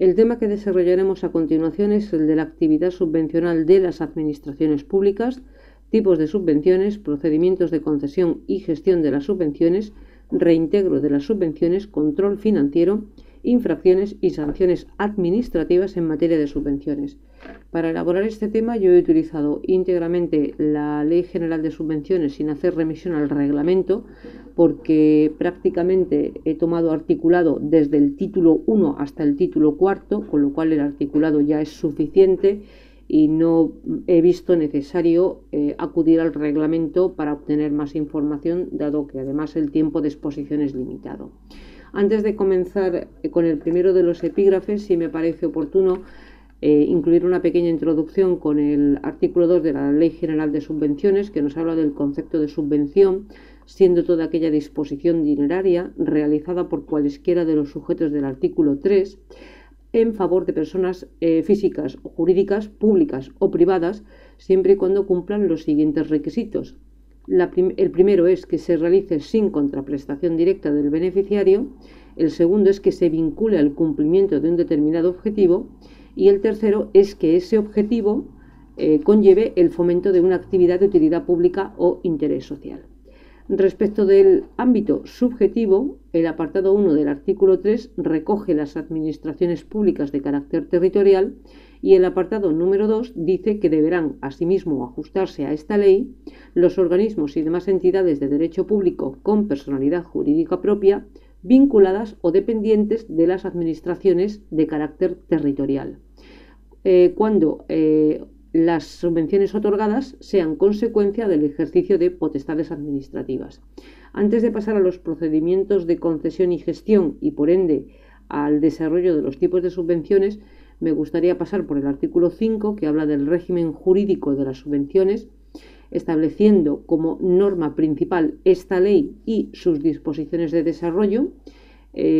El tema que desarrollaremos a continuación es el de la actividad subvencional de las administraciones públicas, tipos de subvenciones, procedimientos de concesión y gestión de las subvenciones, reintegro de las subvenciones, control financiero, infracciones y sanciones administrativas en materia de subvenciones. Para elaborar este tema yo he utilizado íntegramente la Ley General de Subvenciones sin hacer remisión al reglamento, porque prácticamente he tomado articulado desde el título 1 hasta el título 4, con lo cual el articulado ya es suficiente y no he visto necesario acudir al reglamento para obtener más información, dado que además el tiempo de exposición es limitado. Antes de comenzar con el primero de los epígrafes, sí me parece oportuno incluir una pequeña introducción con el artículo 2 de la Ley General de Subvenciones, que nos habla del concepto de subvención, siendo toda aquella disposición dineraria realizada por cualesquiera de los sujetos del artículo 3 en favor de personas físicas o jurídicas, públicas o privadas, siempre y cuando cumplan los siguientes requisitos. El primero es que se realice sin contraprestación directa del beneficiario, el segundo es que se vincule al cumplimiento de un determinado objetivo y el tercero es que ese objetivo conlleve el fomento de una actividad de utilidad pública o interés social. Respecto del ámbito subjetivo, el apartado 1 del artículo 3 recoge las administraciones públicas de carácter territorial y el apartado número 2 dice que deberán asimismo ajustarse a esta ley los organismos y demás entidades de derecho público con personalidad jurídica propia vinculadas o dependientes de las administraciones de carácter territorial, cuando las subvenciones otorgadas sean consecuencia del ejercicio de potestades administrativas. Antes de pasar a los procedimientos de concesión y gestión y por ende al desarrollo de los tipos de subvenciones, me gustaría pasar por el artículo 5, que habla del régimen jurídico de las subvenciones, estableciendo como norma principal esta ley y sus disposiciones de desarrollo,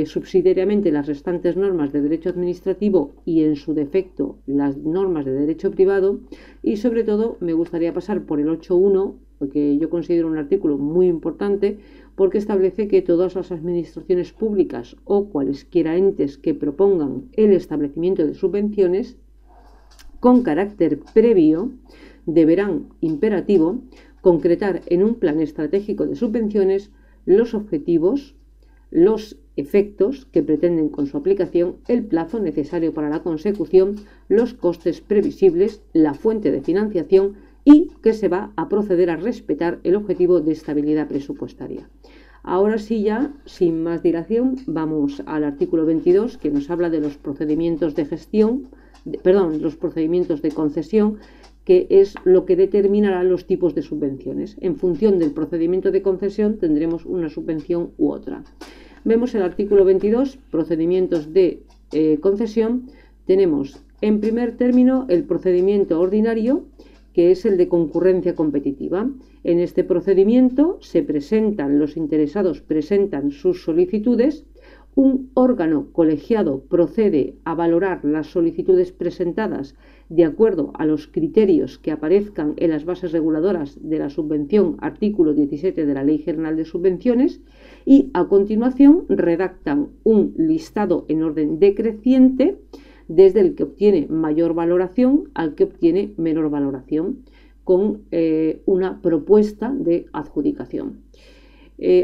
subsidiariamente las restantes normas de derecho administrativo y en su defecto las normas de derecho privado, y sobre todo me gustaría pasar por el 8.1, porque yo considero un artículo muy importante porque establece que todas las administraciones públicas o cualesquiera entes que propongan el establecimiento de subvenciones con carácter previo deberán, imperativo, concretar en un plan estratégico de subvenciones los objetivos, los efectos que pretenden con su aplicación, el plazo necesario para la consecución, los costes previsibles, la fuente de financiación y que se va a proceder a respetar el objetivo de estabilidad presupuestaria. Ahora sí, ya sin más dilación, vamos al artículo 22, que nos habla de los procedimientos de los procedimientos de concesión, que es lo que determinará los tipos de subvenciones. En función del procedimiento de concesión tendremos una subvención u otra. Vemos el artículo 22, procedimientos de concesión. Tenemos en primer término el procedimiento ordinario, que es el de concurrencia competitiva. En este procedimiento los interesados presentan sus solicitudes, un órgano colegiado procede a valorar las solicitudes presentadas de acuerdo a los criterios que aparezcan en las bases reguladoras de la subvención, artículo 17 de la Ley General de Subvenciones, y a continuación redactan un listado en orden decreciente desde el que obtiene mayor valoración al que obtiene menor valoración, con una propuesta de adjudicación.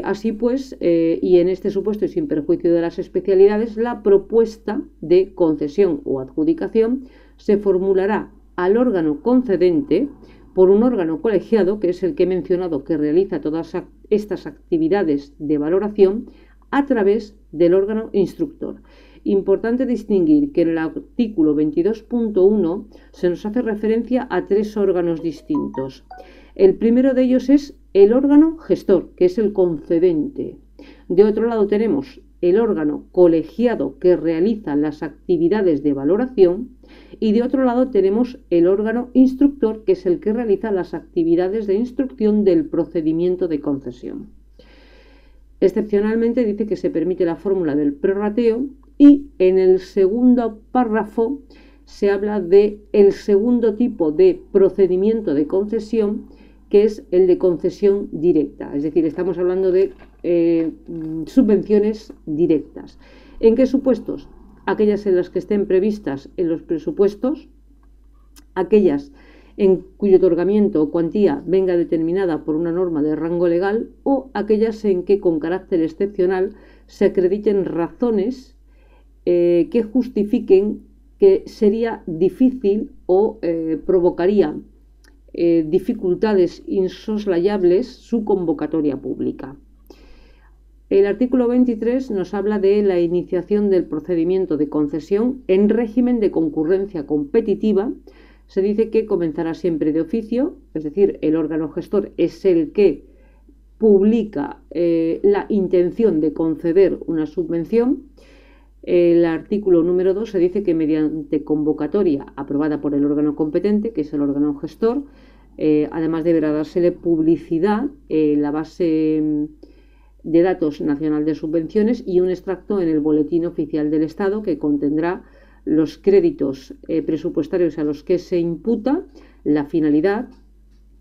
Así pues, y en este supuesto y sin perjuicio de las especialidades, la propuesta de concesión o adjudicación se formulará al órgano concedente por un órgano colegiado, que es el que he mencionado, que realiza todas estas actividades de valoración a través del órgano instructor. Importante distinguir que en el artículo 22.1 se nos hace referencia a tres órganos distintos. El primero de ellos es el órgano gestor, que es el concedente. De otro lado tenemos el órgano colegiado que realiza las actividades de valoración y de otro lado tenemos el órgano instructor, que es el que realiza las actividades de instrucción del procedimiento de concesión. Excepcionalmente dice que se permite la fórmula del prorrateo y en el segundo párrafo se habla de el segundo tipo de procedimiento de concesión, que es el de concesión directa, es decir, estamos hablando de subvenciones directas. ¿En qué supuestos? aquellas en las que estén previstas en los presupuestos, aquellas en cuyo otorgamiento o cuantía venga determinada por una norma de rango legal, o aquellas en que con carácter excepcional se acrediten razones que justifiquen que sería difícil o provocaría dificultades insoslayables su convocatoria pública. El artículo 23 nos habla de la iniciación del procedimiento de concesión en régimen de concurrencia competitiva. Se dice que comenzará siempre de oficio, es decir, el órgano gestor es el que publica la intención de conceder una subvención. El artículo número 2 se dice que mediante convocatoria aprobada por el órgano competente, que es el órgano gestor, además deberá dársele publicidad en la base de datos nacional de subvenciones y un extracto en el boletín oficial del Estado que contendrá los créditos presupuestarios a los que se imputa, la finalidad,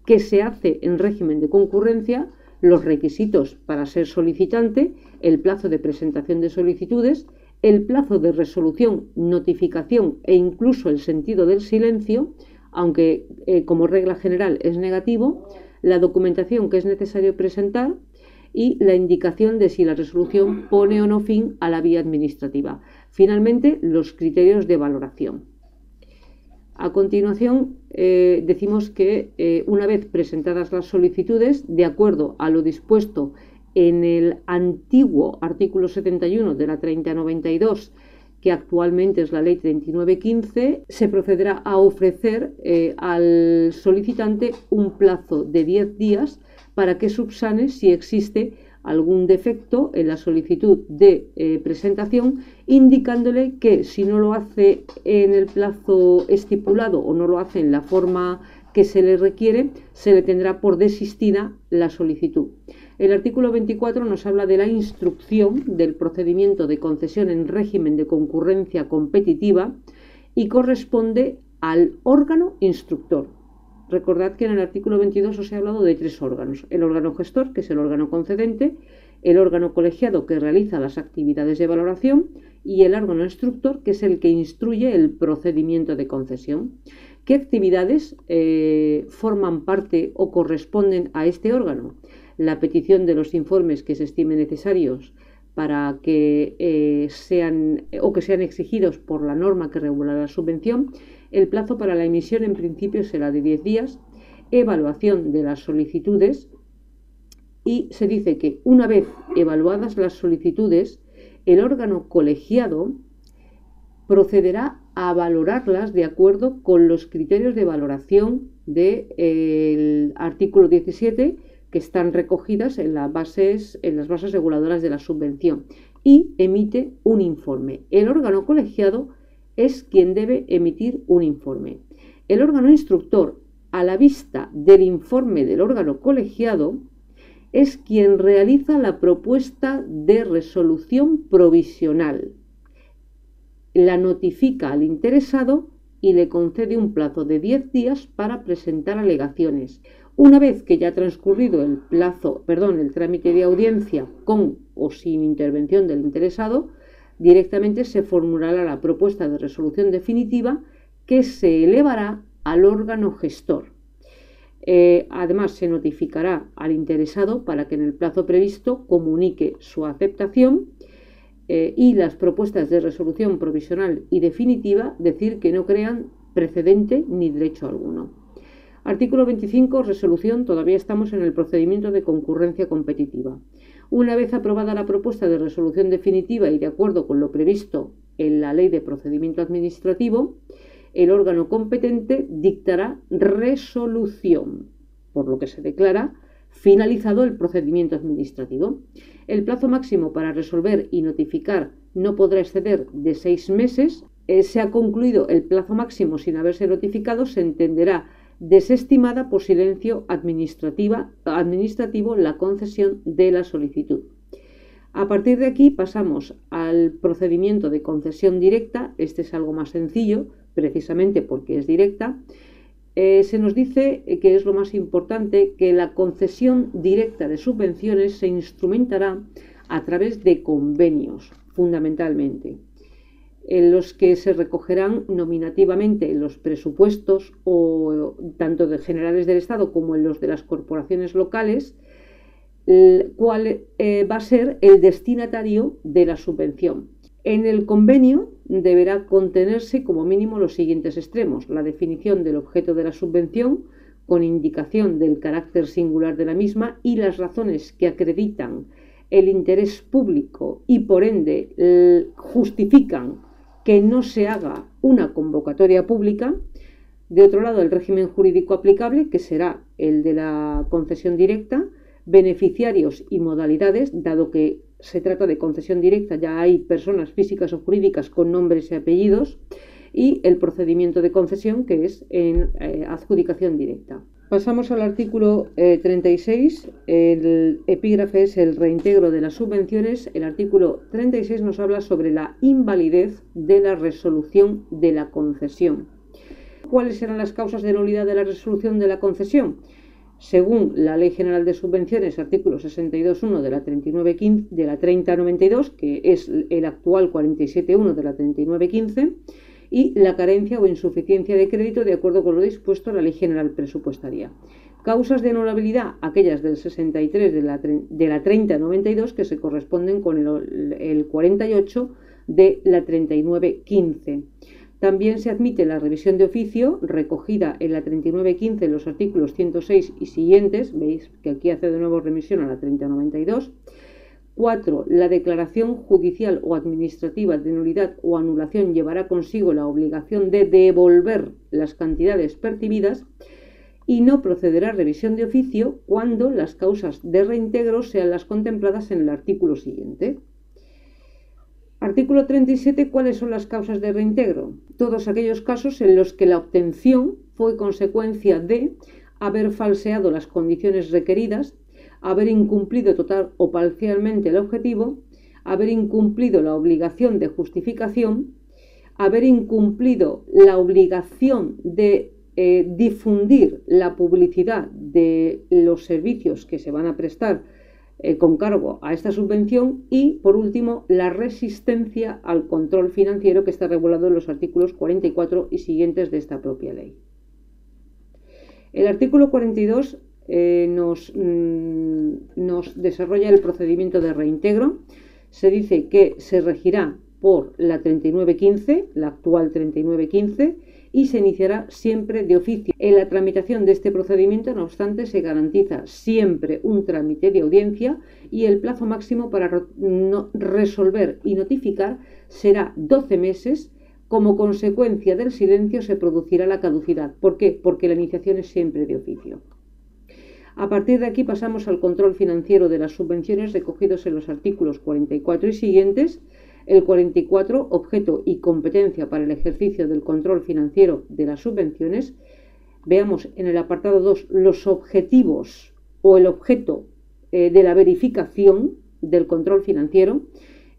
que se hace en régimen de concurrencia, los requisitos para ser solicitante, el plazo de presentación de solicitudes, el plazo de resolución, notificación e incluso el sentido del silencio, aunque como regla general es negativo, la documentación que es necesario presentar y la indicación de si la resolución pone o no fin a la vía administrativa. Finalmente, los criterios de valoración. A continuación, decimos que una vez presentadas las solicitudes, de acuerdo a lo dispuesto en el antiguo artículo 71 de la 3092, que actualmente es la ley 3915, se procederá a ofrecer al solicitante un plazo de 10 días para que subsane si existe algún defecto en la solicitud de presentación, indicándole que si no lo hace en el plazo estipulado o no lo hace en la forma que se le requiere, se le tendrá por desistida la solicitud. El artículo 24 nos habla de la instrucción del procedimiento de concesión en régimen de concurrencia competitiva y corresponde al órgano instructor. Recordad que en el artículo 22 os he hablado de 3 órganos: el órgano gestor, que es el órgano concedente, el órgano colegiado, que realiza las actividades de valoración, y el órgano instructor, que es el que instruye el procedimiento de concesión. ¿Qué actividades forman parte o corresponden a este órgano? La petición de los informes que se estimen necesarios para que sean exigidos por la norma que regula la subvención. El plazo para la emisión en principio será de 10 días, evaluación de las solicitudes, y se dice que una vez evaluadas las solicitudes, el órgano colegiado procederá a valorarlas de acuerdo con los criterios de valoración del artículo 17, que están recogidas en las bases reguladoras de la subvención, y emite un informe. El órgano colegiado es quien debe emitir un informe. El órgano instructor, a la vista del informe del órgano colegiado, es quien realiza la propuesta de resolución provisional, la notifica al interesado y le concede un plazo de 10 días para presentar alegaciones. Una vez que ya ha transcurrido el trámite de audiencia con o sin intervención del interesado, directamente se formulará la propuesta de resolución definitiva, que se elevará al órgano gestor. Además, se notificará al interesado para que en el plazo previsto comunique su aceptación, y las propuestas de resolución provisional y definitiva decir que no crean precedente ni derecho alguno. Artículo 25, resolución. Todavía estamos en el procedimiento de concurrencia competitiva. Una vez aprobada la propuesta de resolución definitiva y de acuerdo con lo previsto en la Ley de Procedimiento Administrativo, el órgano competente dictará resolución, por lo que se declara finalizado el procedimiento administrativo. El plazo máximo para resolver y notificar no podrá exceder de 6 meses. Se ha concluido el plazo máximo sin haberse notificado, se entenderá desestimada por silencio administrativo la concesión de la solicitud. A partir de aquí pasamos al procedimiento de concesión directa. Este es algo más sencillo, precisamente porque es directa. Se nos dice que es lo más importante, que la concesión directa de subvenciones se instrumentará a través de convenios, fundamentalmente. en los que se recogerán nominativamente en los presupuestos o tanto de generales del Estado como en los de las corporaciones locales cuál va a ser el destinatario de la subvención. En el convenio deberá contenerse como mínimo los siguientes extremos: la definición del objeto de la subvención con indicación del carácter singular de la misma y las razones que acreditan el interés público y por ende justifican que no se haga una convocatoria pública. De otro lado, el régimen jurídico aplicable, que será el de la concesión directa, beneficiarios y modalidades, dado que se trata de concesión directa, ya hay personas físicas o jurídicas con nombres y apellidos, y el procedimiento de concesión, que es en adjudicación directa. Pasamos al artículo 36, el epígrafe es el reintegro de las subvenciones. El artículo 36 nos habla sobre la invalidez de la resolución de la concesión. ¿Cuáles serán las causas de nulidad de la resolución de la concesión? Según la Ley General de Subvenciones, artículo 62.1 de la 39.15 de la 30.92, que es el actual 47.1 de la 39.15, y la carencia o insuficiencia de crédito de acuerdo con lo dispuesto en la Ley General Presupuestaria. Causas de anulabilidad, aquellas del 63 de la 30.92, que se corresponden con el 48 de la 39.15. También se admite la revisión de oficio, recogida en la 39.15 en los artículos 106 y siguientes. Veis que aquí hace de nuevo remisión a la 30.92. 4. La declaración judicial o administrativa de nulidad o anulación llevará consigo la obligación de devolver las cantidades percibidas y no procederá a revisión de oficio cuando las causas de reintegro sean las contempladas en el artículo siguiente. Artículo 37. ¿Cuáles son las causas de reintegro? Todos aquellos casos en los que la obtención fue consecuencia de haber falseado las condiciones requeridas, haber incumplido total o parcialmente el objetivo, haber incumplido la obligación de justificación, haber incumplido la obligación de difundir la publicidad de los servicios que se van a prestar con cargo a esta subvención y, por último, la resistencia al control financiero que está regulado en los artículos 44 y siguientes de esta propia ley. El artículo 42 nos desarrolla el procedimiento de reintegro. Se dice que se regirá por la 39.15, la actual 39.15, y se iniciará siempre de oficio. En la tramitación de este procedimiento, no obstante, se garantiza siempre un trámite de audiencia y el plazo máximo para resolver y notificar será 12 meses. Como consecuencia del silencio se producirá la caducidad. ¿Por qué? Porque la iniciación es siempre de oficio. A partir de aquí pasamos al control financiero de las subvenciones recogidos en los artículos 44 y siguientes. El 44, objeto y competencia para el ejercicio del control financiero de las subvenciones. Veamos en el apartado 2 los objetivos o el objeto de la verificación del control financiero.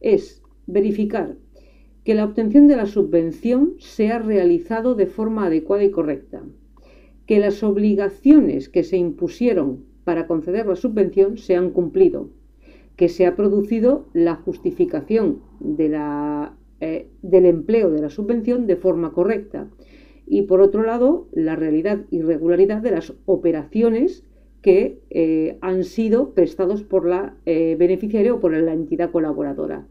Es verificar que la obtención de la subvención se ha realizado de forma adecuada y correcta, que las obligaciones que se impusieron para conceder la subvención se han cumplido, que se ha producido la justificación del empleo de la subvención de forma correcta y, por otro lado, la realidad y regularidad de las operaciones que han sido prestados por la beneficiaria o por la entidad colaboradora.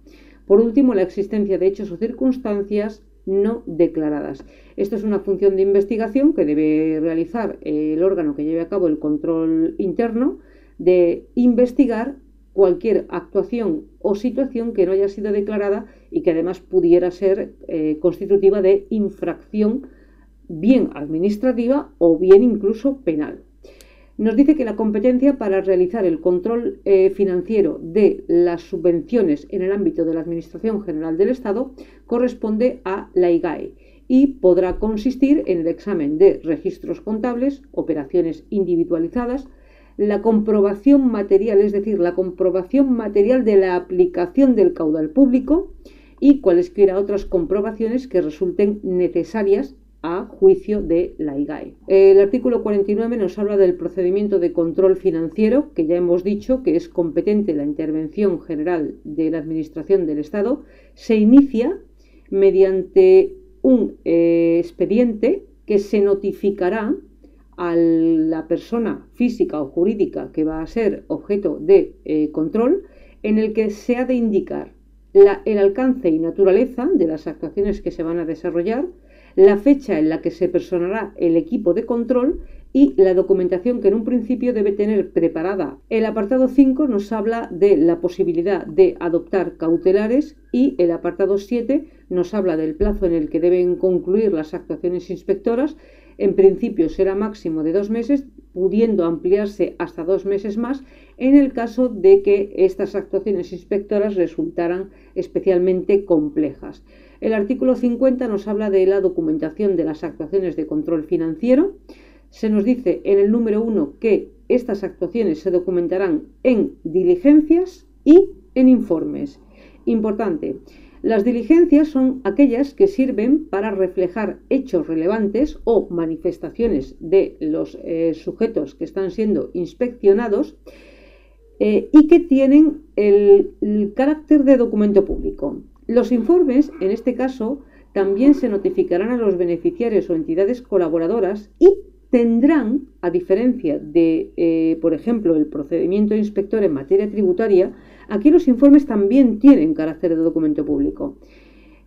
Por último, la existencia de hechos o circunstancias no declaradas. Esto es una función de investigación que debe realizar el órgano que lleve a cabo el control interno, de investigar cualquier actuación o situación que no haya sido declarada y que además pudiera ser constitutiva de infracción bien administrativa o bien incluso penal. Nos dice que la competencia para realizar el control financiero de las subvenciones en el ámbito de la Administración General del Estado corresponde a la IGAE y podrá consistir en el examen de registros contables, operaciones individualizadas, la comprobación material, es decir, la comprobación material de la aplicación del caudal público y cualesquiera otras comprobaciones que resulten necesarias a juicio de la IGAE. El artículo 49 nos habla del procedimiento de control financiero, que ya hemos dicho que es competente la intervención general de la Administración del Estado. Se inicia mediante un expediente que se notificará a la persona física o jurídica que va a ser objeto de control, en el que se ha de indicar el alcance y naturaleza de las actuaciones que se van a desarrollar, la fecha en la que se personará el equipo de control y la documentación que en un principio debe tener preparada. El apartado 5 nos habla de la posibilidad de adoptar cautelares y el apartado 7 nos habla del plazo en el que deben concluir las actuaciones inspectoras. En principio será máximo de 2 meses, pudiendo ampliarse hasta 2 meses más en el caso de que estas actuaciones inspectoras resultaran especialmente complejas. El artículo 50 nos habla de la documentación de las actuaciones de control financiero. Se nos dice en el número 1 que estas actuaciones se documentarán en diligencias y en informes. Importante, las diligencias son aquellas que sirven para reflejar hechos relevantes o manifestaciones de los sujetos que están siendo inspeccionados y que tienen el carácter de documento público. Los informes, en este caso, también se notificarán a los beneficiarios o entidades colaboradoras y tendrán, a diferencia de, por ejemplo, el procedimiento inspector en materia tributaria, aquí los informes también tienen carácter de documento público.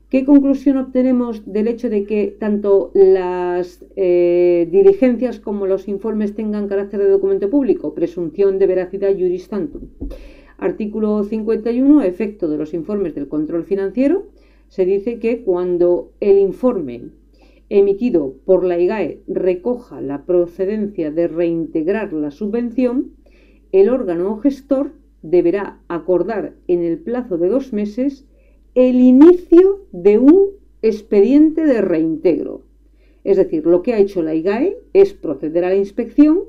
¿Qué conclusión obtenemos del hecho de que tanto las diligencias como los informes tengan carácter de documento público? Presunción de veracidad iuris tantum. Artículo 51, efecto de los informes del control financiero. Se dice que cuando el informe emitido por la IGAE recoja la procedencia de reintegrar la subvención, el órgano gestor deberá acordar en el plazo de 2 meses el inicio de un expediente de reintegro. Es decir, lo que ha hecho la IGAE es proceder a la inspección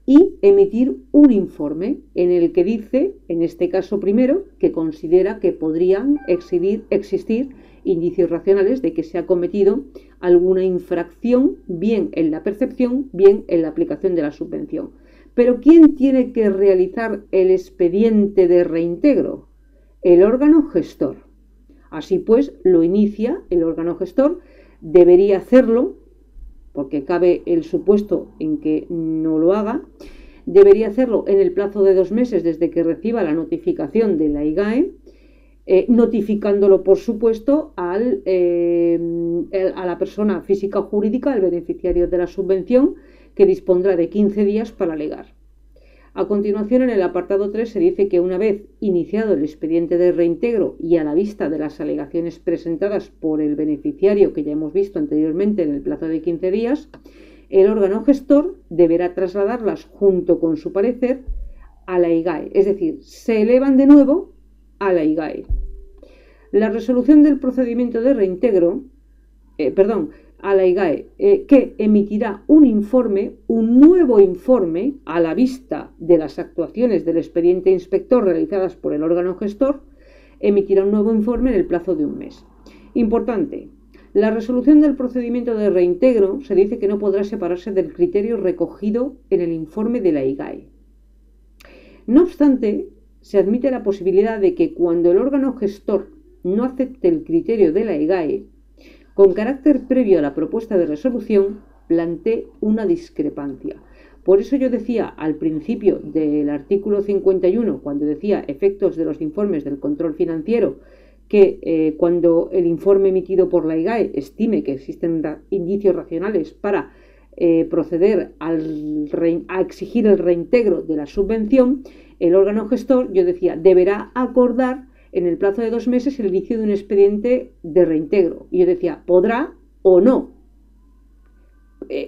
y emitir un informe en el que dice, en este caso primero, que considera que podrían existir indicios racionales de que se ha cometido alguna infracción, bien en la percepción, bien en la aplicación de la subvención. Pero ¿quién tiene que realizar el expediente de reintegro? El órgano gestor. Así pues, lo inicia el órgano gestor, debería hacerlo, porque cabe el supuesto en que no lo haga, debería hacerlo en el plazo de 2 meses desde que reciba la notificación de la IGAE, notificándolo, por supuesto, a la persona física o jurídica, al beneficiario de la subvención, que dispondrá de 15 días para alegar. A continuación, en el apartado 3 se dice que una vez iniciado el expediente de reintegro y a la vista de las alegaciones presentadas por el beneficiario, que ya hemos visto anteriormente en el plazo de 15 días, el órgano gestor deberá trasladarlas junto con su parecer a la IGAE, es decir, se elevan de nuevo a la IGAE. La resolución del procedimiento de reintegro, a la IGAE, que emitirá un nuevo informe a la vista de las actuaciones del expediente inspector realizadas por el órgano gestor, emitirá un nuevo informe en el plazo de 1 mes. Importante, la resolución del procedimiento de reintegro se dice que no podrá separarse del criterio recogido en el informe de la IGAE. No obstante, se admite la posibilidad de que cuando el órgano gestor no acepte el criterio de la IGAE, con carácter previo a la propuesta de resolución, plantee una discrepancia. Por eso yo decía al principio del artículo 51, cuando decía efectos de los informes del control financiero, que cuando el informe emitido por la IGAE estime que existen indicios racionales para proceder a exigir el reintegro de la subvención, el órgano gestor, yo decía, deberá acordar en el plazo de 2 meses el inicio de un expediente de reintegro. Y yo decía, podrá o no.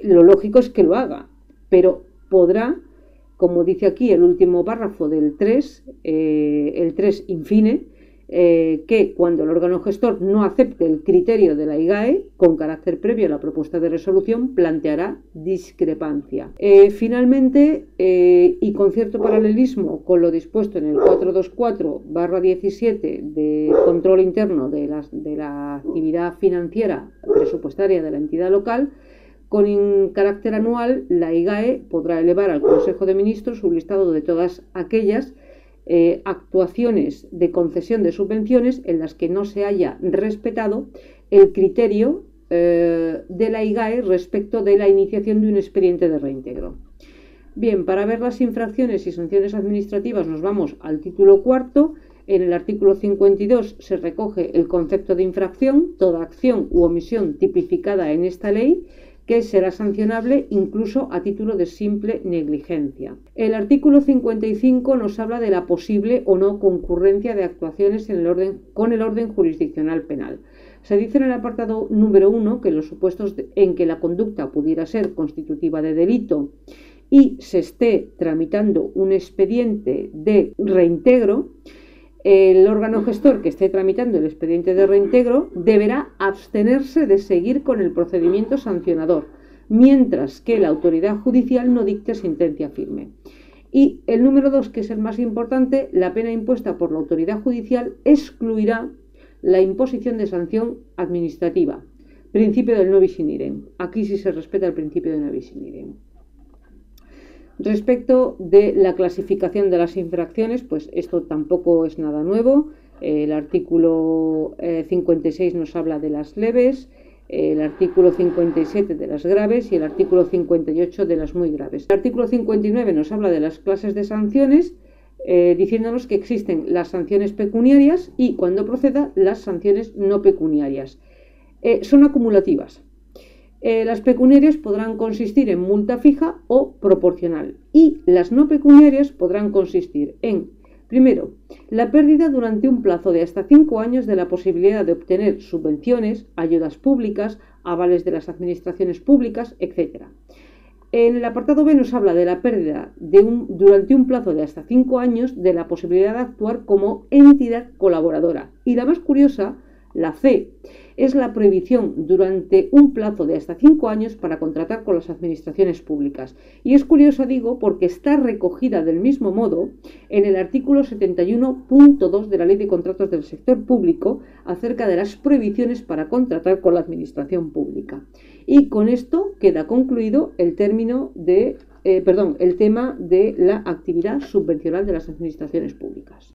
Lo lógico es que lo haga, pero podrá, como dice aquí el último párrafo del 3, el 3 infine, que cuando el órgano gestor no acepte el criterio de la IGAE, con carácter previo a la propuesta de resolución, planteará discrepancia. Finalmente, y con cierto paralelismo con lo dispuesto en el 424/17 de control interno de la actividad financiera presupuestaria de la entidad local, con carácter anual, la IGAE podrá elevar al Consejo de Ministros un listado de todas aquellas actuaciones de concesión de subvenciones en las que no se haya respetado el criterio de la IGAE respecto de la iniciación de un expediente de reintegro. Bien, para ver las infracciones y sanciones administrativas nos vamos al título cuarto. En el artículo 52 se recoge el concepto de infracción, toda acción u omisión tipificada en esta ley, que será sancionable incluso a título de simple negligencia. El artículo 55 nos habla de la posible o no concurrencia de actuaciones con el orden jurisdiccional penal. Se dice en el apartado número 1 que en los supuestos en que la conducta pudiera ser constitutiva de delito y se esté tramitando un expediente de reintegro, el órgano gestor que esté tramitando el expediente de reintegro deberá abstenerse de seguir con el procedimiento sancionador, mientras que la autoridad judicial no dicte sentencia firme. Y el número 2, que es el más importante, la pena impuesta por la autoridad judicial excluirá la imposición de sanción administrativa. Principio del no bis in idem. Aquí sí se respeta el principio del no bis in idem. Respecto de la clasificación de las infracciones, pues esto tampoco es nada nuevo. El artículo 56 nos habla de las leves, el artículo 57 de las graves y el artículo 58 de las muy graves. El artículo 59 nos habla de las clases de sanciones, diciéndonos que existen las sanciones pecuniarias y, cuando proceda, las sanciones no pecuniarias. Son acumulativas. Las pecuniarias podrán consistir en multa fija o proporcional y las no pecuniarias podrán consistir en, primero, la pérdida durante un plazo de hasta 5 años de la posibilidad de obtener subvenciones, ayudas públicas, avales de las administraciones públicas, etc. En el apartado B nos habla de la pérdida durante un plazo de hasta 5 años de la posibilidad de actuar como entidad colaboradora. Y la más curiosa, la C, es la prohibición durante un plazo de hasta 5 años para contratar con las administraciones públicas. Y es curiosa, digo, porque está recogida del mismo modo en el artículo 71.2 de la Ley de Contratos del Sector Público acerca de las prohibiciones para contratar con la administración pública. Y con esto queda concluido el tema de la actividad subvencional de las administraciones públicas.